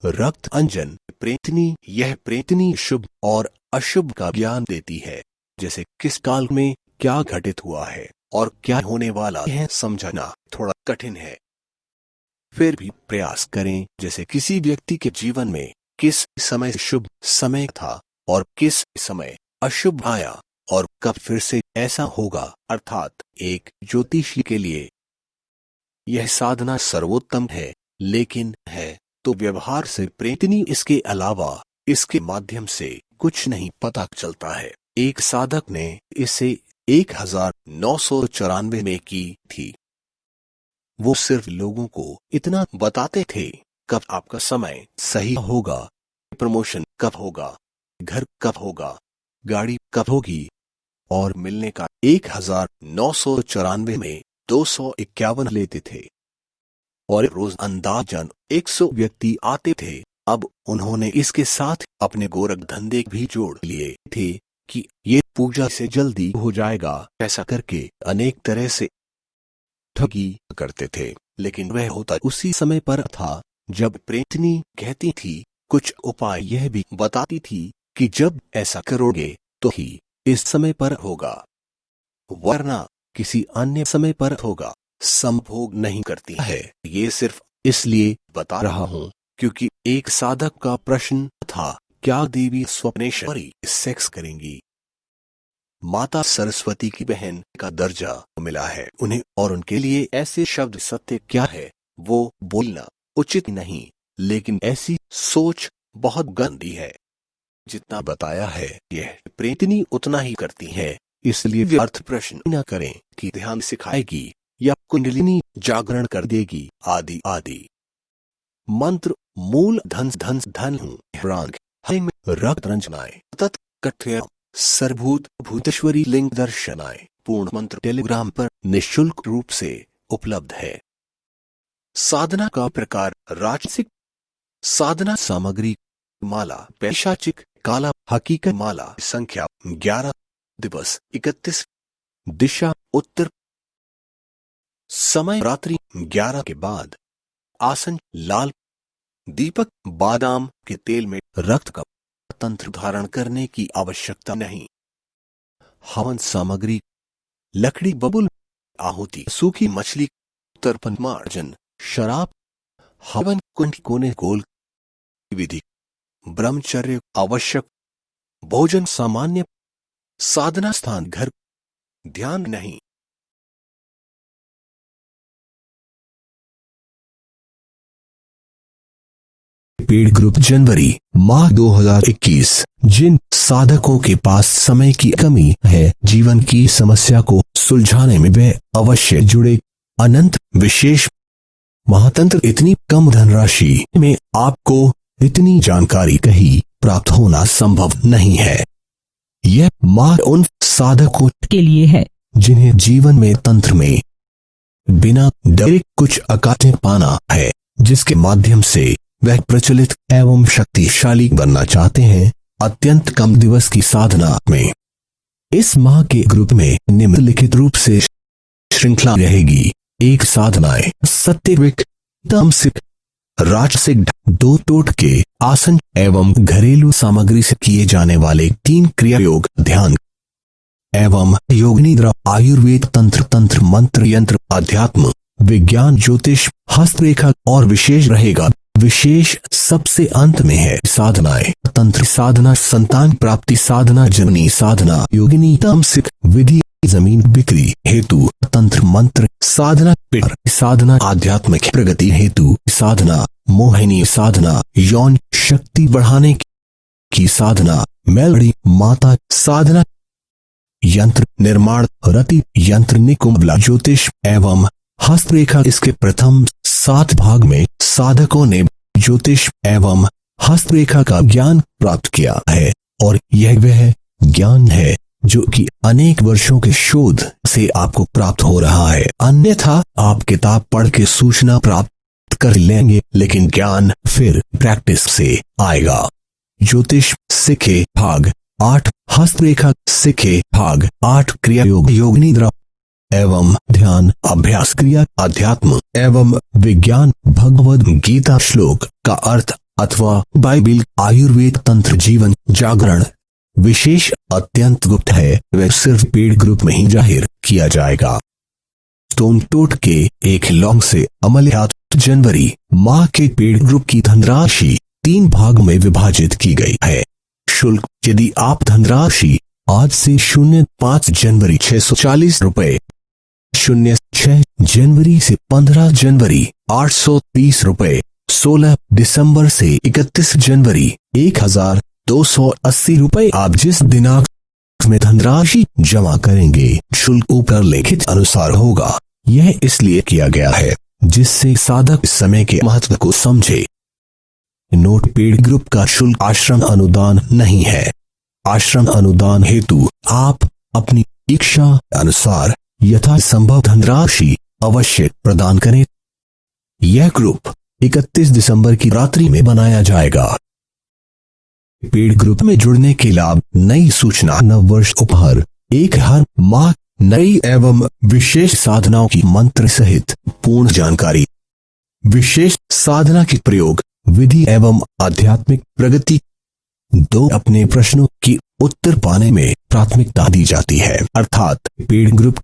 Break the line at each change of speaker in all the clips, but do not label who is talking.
रक्त अंजन प्रेतनी। यह प्रेतनी शुभ और अशुभ का ज्ञान देती है, जैसे किस काल में क्या घटित हुआ है और क्या होने वाला है समझना थोड़ा कठिन है। फिर भी प्रयास करें, जैसे किसी व्यक्ति के जीवन में किस समय शुभ समय था और किस समय अशुभ आया और कब फिर से ऐसा होगा। अर्थात एक ज्योतिषी के लिए यह साधना सर्वोत्तम है, लेकिन है तो व्यवहार से प्रेतनी इसके अलावा इसके माध्यम से कुछ नहीं पता चलता है। एक साधक ने इसे 1994 में की थी। वो सिर्फ लोगों को इतना बताते थे कब आपका समय सही होगा, प्रमोशन कब होगा, घर कब होगा, गाड़ी कब होगी, और मिलने का 1994 में 251 लेते थे और रोज अंदाजन 100 व्यक्ति आते थे। अब उन्होंने इसके साथ अपने गोरख धंधे भी जोड़ लिए थे कि ये पूजा से जल्दी हो जाएगा। ऐसा करके अनेक तरह से ठगी करते थे, लेकिन वह होता उसी समय पर था जब प्रेतनी कहती थी। कुछ उपाय यह भी बताती थी कि जब ऐसा करोगे तो ही इस समय पर होगा, वरना किसी अन्य समय पर होगा। संभोग नहीं करती है। ये सिर्फ इसलिए बता रहा हूँ क्योंकि एक साधक का प्रश्न था, क्या देवी स्वप्नेश्वरी सेक्स करेंगी? माता सरस्वती की बहन का दर्जा मिला है उन्हें, और उनके लिए ऐसे शब्द सत्य क्या है वो बोलना उचित नहीं, लेकिन ऐसी सोच बहुत गंदी है। जितना बताया है यह प्रेतनी उतना ही करती है, इसलिए व्यर्थ प्रश्न न करें कि ध्यान सिखाएगी या कुंडलिनी जागरण कर देगी आदि आदि। मंत्र मूल धन धन धन हूँ ह्रांग में रक्त रंजनाय तत् कथ्य सर्वभूत भूतेश्वरी लिंग दर्शनाय। पूर्ण मंत्र टेलीग्राम पर निःशुल्क रूप से उपलब्ध है। साधना का प्रकार राजसिक साधना सामग्री माला, पैशाचिक काला, हकीकत माला, संख्या 11, दिवस 31, दिशा उत्तर, समय रात्रि 11 के बाद, आसन लाल, दीपक बादाम के तेल में रक्त का तंत्र धारण करने की आवश्यकता नहीं। हवन सामग्री लकड़ी, बबुल, आहुति, सूखी मछली, तर्पण, मार्जन, शराब, हवन कुंड, कोने गोल विधि, ब्रह्मचर्य आवश्यक, भोजन सामान्य, साधना स्थान घर, ध्यान नहीं। पेड ग्रुप जनवरी माह 2021। जिन साधकों के पास समय की कमी है, जीवन की समस्या को सुलझाने में वे अवश्य जुड़े। अनंत विशेष महातंत्र। इतनी कम धनराशि में आपको इतनी जानकारी कहीं प्राप्त होना संभव नहीं है। यह माह उन साधकों के लिए है जिन्हें जीवन में तंत्र में बिना डरे कुछ अकाटे पाना है, जिसके माध्यम से वह प्रचलित एवं शक्तिशाली बनना चाहते हैं। अत्यंत कम दिवस की साधना में इस माह के ग्रुप में निम्नलिखित रूप से श्रृंखला रहेगी। एक साधनाएं सात्विक, तामसिक, राजसिक, 2 टोटके आसन एवं घरेलू सामग्री से किए जाने वाले 3 क्रिया योग, ध्यान एवं योग निद्रा, आयुर्वेद, तंत्र, तंत्र मंत्र, यंत्र, अध्यात्म, विज्ञान, ज्योतिष, हस्तरेखा और विशेष रहेगा। विशेष सबसे अंत में है साधनाएं तंत्र साधना, संतान प्राप्ति साधना, जननी साधना, योगिनी, तामसिक विधि, जमीन बिक्री हेतु तंत्र मंत्र साधना, पितर साधना, आध्यात्मिक प्रगति हेतु साधना, मोहिनी साधना, यौन शक्ति बढ़ाने की साधना, मेलड़ी माता साधना, यंत्र निर्माण, रति यंत्र, निकुंभला, ज्योतिष एवं हस्तरेखा। इसके प्रथम 7 भाग में साधकों ने ज्योतिष एवं हस्तरेखा का ज्ञान प्राप्त किया है, और यह वह ज्ञान है जो कि अनेक वर्षों के शोध से आपको प्राप्त हो रहा है। अन्यथा आप किताब पढ़ के सूचना प्राप्त कर लेंगे, लेकिन ज्ञान फिर प्रैक्टिस से आएगा। ज्योतिष सीखे भाग 8, हस्तरेखा सीखे भाग 8, क्रिया योग, योग निद्रा एवं ध्यान अभ्यास, क्रिया, अध्यात्म एवं विज्ञान, भगवद गीता श्लोक का अर्थ अथवा बाइबिल, आयुर्वेद, तंत्र, जीवन जागरण विशेष अत्यंत गुप्त है, वह सिर्फ पेड ग्रुप में ही जाहिर किया जाएगा। स्टोन टोट के एक लॉन्ग से अमल जनवरी माह के पेड ग्रुप की धनराशि 3 भाग में विभाजित की गई है। शुल्क: यदि आप धनराशि आज से 05 जनवरी 640 रुपए, 06 जनवरी से 15 जनवरी 830 रुपए, 16 दिसंबर से 31 जनवरी 1280 रुपए आप जिस दिनांक में धनराशि जमा करेंगे, शुल्क ऊपर लिखित अनुसार होगा। यह इसलिए किया गया है जिससे साधक समय के महत्व को समझे। नोट: पेड ग्रुप का शुल्क आश्रम अनुदान नहीं है। आश्रम अनुदान हेतु आप अपनी इच्छा अनुसार यथासंभव धनराशि अवश्य प्रदान करें। यह ग्रुप 31 दिसंबर की रात्रि में बनाया जाएगा। पेड ग्रुप में जुड़ने के लाभ: नई सूचना, नववर्ष उपहार, एक हर माह नई एवं विशेष साधनाओं की मंत्र सहित पूर्ण जानकारी, विशेष साधना की प्रयोग विधि एवं आध्यात्मिक प्रगति। 2 अपने प्रश्नों की उत्तर पाने में प्राथमिकता दी जाती है, अर्थात पेड ग्रुप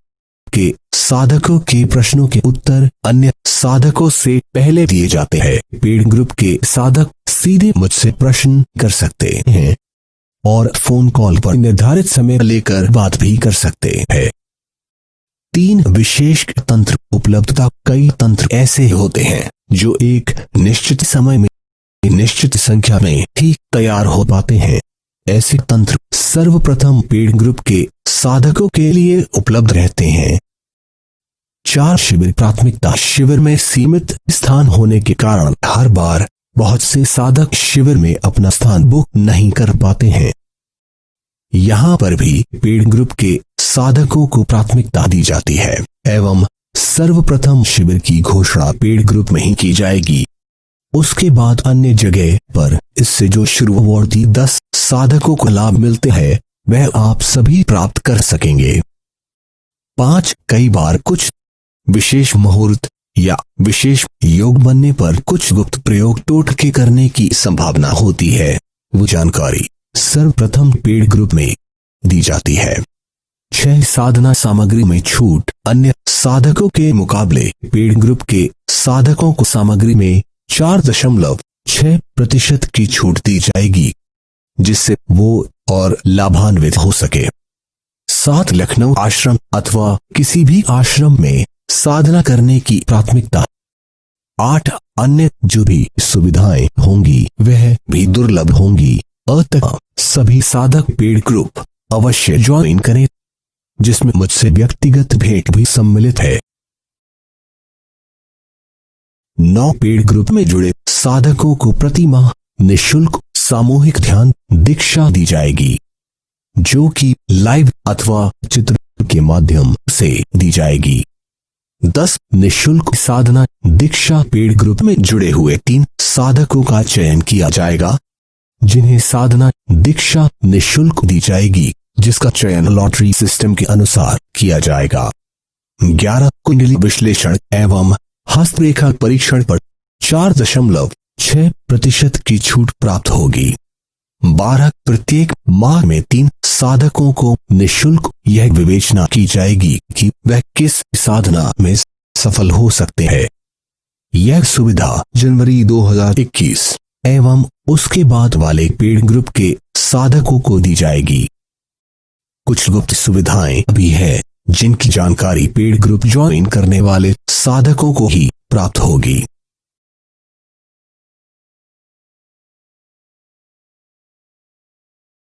के साधकों के प्रश्नों के उत्तर अन्य साधकों से पहले दिए जाते हैं। पेड ग्रुप के साधक सीधे मुझसे प्रश्न कर सकते हैं और फोन कॉल पर निर्धारित समय लेकर बात भी कर सकते हैं। 3 विशेष तंत्र उपलब्धता: कई तंत्र ऐसे होते हैं जो एक निश्चित समय में निश्चित संख्या में ही तैयार हो पाते हैं। ऐसे तंत्र सर्वप्रथम पेड ग्रुप के साधकों के लिए उपलब्ध रहते हैं। 4 शिविर: प्राथमिकता: शिविर में सीमित स्थान होने के कारण हर बार बहुत से साधक शिविर में अपना स्थान बुक नहीं कर पाते हैं। यहाँ पर भी पेड ग्रुप के साधकों को प्राथमिकता दी जाती है एवं सर्वप्रथम शिविर की घोषणा पेड ग्रुप में ही की जाएगी। उसके बाद अन्य जगह पर इससे जो शुरुआती 10 साधकों को लाभ मिलते हैं वह आप सभी प्राप्त कर सकेंगे। 5 कई बार कुछ विशेष मुहूर्त या विशेष योग बनने पर कुछ गुप्त प्रयोग टोटके करने की संभावना होती है, वो जानकारी सर्वप्रथम पेड ग्रुप में दी जाती है। 6 साधना सामग्री में छूट: अन्य साधकों के मुकाबले पेड ग्रुप के साधकों को सामग्री में 4.6% की छूट दी जाएगी जिससे वो और लाभान्वित हो सके। 7 लखनऊ आश्रम अथवा किसी भी आश्रम में साधना करने की प्राथमिकता। 8 अन्य जो भी सुविधाएं होंगी वह भी दुर्लभ होंगी, अतः सभी साधक पेड ग्रुप अवश्य ज्वाइन करें जिसमें मुझसे व्यक्तिगत भेंट भी सम्मिलित है। 9 पेड ग्रुप में जुड़े साधकों को प्रति माह निःशुल्क सामूहिक ध्यान दीक्षा दी जाएगी जो कि लाइव अथवा चित्र के माध्यम से दी जाएगी। 10 निःशुल्क साधना दीक्षा पेड ग्रुप में जुड़े हुए 3 साधकों का चयन किया जाएगा जिन्हें साधना दीक्षा निःशुल्क दी जाएगी, जिसका चयन लॉटरी सिस्टम के अनुसार किया जाएगा। 11 कुंडली विश्लेषण एवं हस्तरेखा परीक्षण पर 4.6% की छूट प्राप्त होगी। 12 प्रत्येक माह में 3 साधकों को निःशुल्क यह विवेचना की जाएगी कि वह किस साधना में सफल हो सकते हैं। यह सुविधा जनवरी 2021 एवं उसके बाद वाले पेड ग्रुप के साधकों को दी जाएगी। कुछ गुप्त सुविधाएं भी है जिनकी जानकारी पेड ग्रुप ज्वाइन करने वाले साधकों को ही प्राप्त होगी।